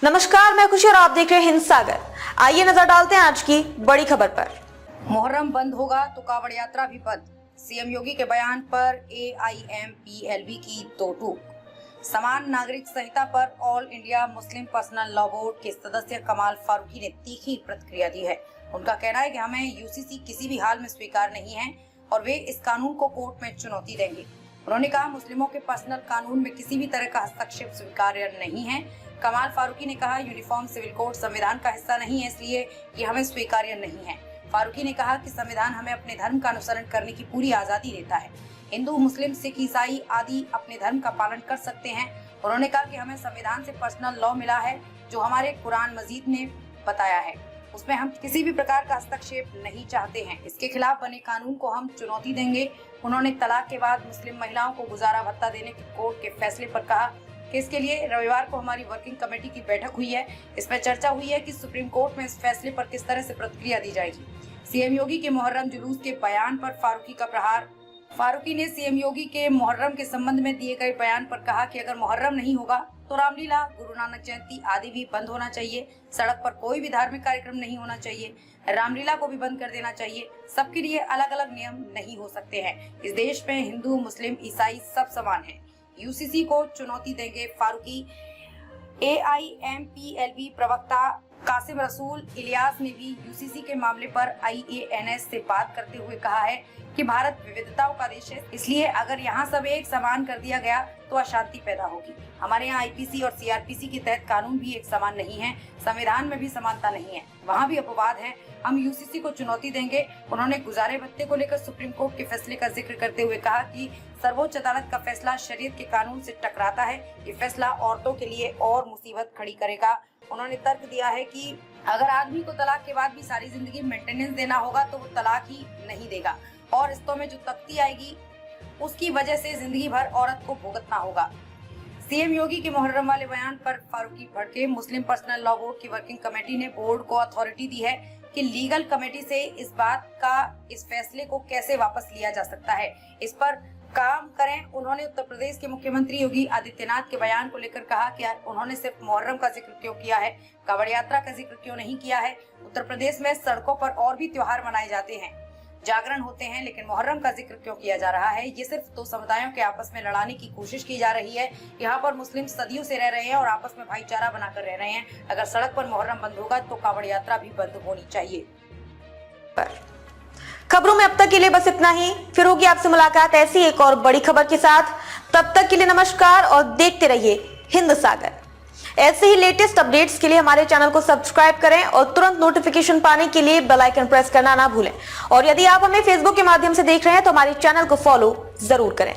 नमस्कार, मैं खुशी और आप देख रहे हैं हिंद सागर। आइए नजर डालते हैं आज की बड़ी खबर पर। मुहर्रम बंद होगा तो कावड़ यात्रा भी बंद। सीएम योगी के बयान पर AIMPLB की दो टूक। समान नागरिक संहिता पर all India Muslim personal law board के सदस्य कमाल फारूकी ने तीखी प्रतिक्रिया दी है। उनका कहना है कि हमें यूसीसी किसी भी हाल में स्वीकार नहीं है और वे इस कानून को कोर्ट में चुनौती देंगे। उन्होंने कहा, मुस्लिमों के पर्सनल कानून में किसी भी तरह का हस्तक्षेप स्वीकार्य नहीं है। कमाल फारूकी ने कहा, यूनिफॉर्म सिविल कोड संविधान का हिस्सा नहीं है, इसलिए ये हमें स्वीकार्य नहीं है। फारूकी ने कहा कि संविधान हमें अपने धर्म का अनुसरण करने की पूरी आजादी देता है। हिंदू, मुस्लिम, सिख, ईसाई आदि अपने धर्म का पालन कर सकते हैं। उन्होंने कहा कि हमें संविधान से पर्सनल लॉ मिला है जो हमारे कुरान मजीद ने बताया है, उसमें हम किसी भी प्रकार का हस्तक्षेप नहीं चाहते हैं। इसके खिलाफ बने कानून को हम चुनौती देंगे। उन्होंने तलाक के बाद मुस्लिम महिलाओं को गुजारा भत्ता देने के कोर्ट के फैसले पर कहा कि इसके लिए रविवार को हमारी वर्किंग कमेटी की बैठक हुई है। इसमें चर्चा हुई है कि सुप्रीम कोर्ट में इस फैसले पर किस तरह से प्रतिक्रिया दी जाएगी। सीएम योगी के मुहर्रम जुलूस के बयान पर फारूकी का प्रहार। फारूकी ने सीएम योगी के मुहर्रम के संबंध में दिए गए बयान पर कहा कि अगर मुहर्रम नहीं होगा तो रामलीला, गुरु नानक जयंती आदि भी बंद होना चाहिए। सड़क पर कोई भी धार्मिक कार्यक्रम नहीं होना चाहिए। रामलीला को भी बंद कर देना चाहिए। सबके लिए अलग अलग नियम नहीं हो सकते हैं। इस देश में हिंदू, मुस्लिम, ईसाई सब समान हैं। यूसीसी को चुनौती देंगे फारूकी। AIMPLB प्रवक्ता कासिम रसूल इलियास ने भी यूसीसी के मामले पर IANS से बात करते हुए कहा है कि भारत विविधताओं का देश है, इसलिए अगर यहाँ सब एक समान कर दिया गया तो अशांति पैदा होगी। हमारे यहाँ IPC और CRPC के तहत कानून भी एक समान नहीं है, संविधान में भी समानता नहीं है, वहाँ भी अपवाद है। हम यूसीसी को चुनौती देंगे। उन्होंने गुजारे भत्ते को लेकर सुप्रीम कोर्ट के फैसले का जिक्र करते हुए कहा कि सर्वोच्च अदालत का फैसला शरीयत के कानून से टकराता है। ये फैसला औरतों के लिए और मुसीबत खड़ी करेगा। उन्होंने तर्क दिया है कि अगर आदमी को तलाक के बाद भी सारी जिंदगी मेंटेनेंस देना होगा तो वो तलाक ही नहीं देगा और रिश्तों में जो तख्ती आएगी उसकी वजह से जिंदगी भर औरत को भुगतना होगा। सीएम योगी के मुहर्रम वाले बयान पर फारूकी भड़के। मुस्लिम पर्सनल लॉ बोर्ड की वर्किंग कमेटी ने बोर्ड को अथॉरिटी दी है कि लीगल कमेटी से इस फैसले को कैसे वापस लिया जा सकता है, इस पर काम करें। उन्होंने उत्तर प्रदेश के मुख्यमंत्री योगी आदित्यनाथ के बयान को लेकर कहा कि उन्होंने सिर्फ मुहर्रम का जिक्र क्यों किया है, कावड़ यात्रा का जिक्र क्यों नहीं किया है। उत्तर प्रदेश में सड़कों पर और भी त्योहार मनाए जाते हैं, जागरण होते हैं, लेकिन मुहर्रम का जिक्र क्यों किया जा रहा है। ये सिर्फ दो समुदायों के आपस में लड़ाने की कोशिश की जा रही है। यहाँ पर मुस्लिम सदियों से रह रहे हैं और आपस में भाईचारा बनाकर रह रहे हैं। अगर सड़क पर मुहर्रम बंद होगा तो कावड़ यात्रा भी बंद होनी चाहिए। खबरों में अब तक के लिए बस इतना ही। फिर होगी आपसे मुलाकात ऐसी एक और बड़ी खबर के साथ। तब तक के लिए नमस्कार और देखते रहिए हिंद सागर। ऐसे ही लेटेस्ट अपडेट्स के लिए हमारे चैनल को सब्सक्राइब करें और तुरंत नोटिफिकेशन पाने के लिए बेल आइकन प्रेस करना ना भूलें। और यदि आप हमें फेसबुक के माध्यम से देख रहे हैं तो हमारे चैनल को फॉलो जरूर करें।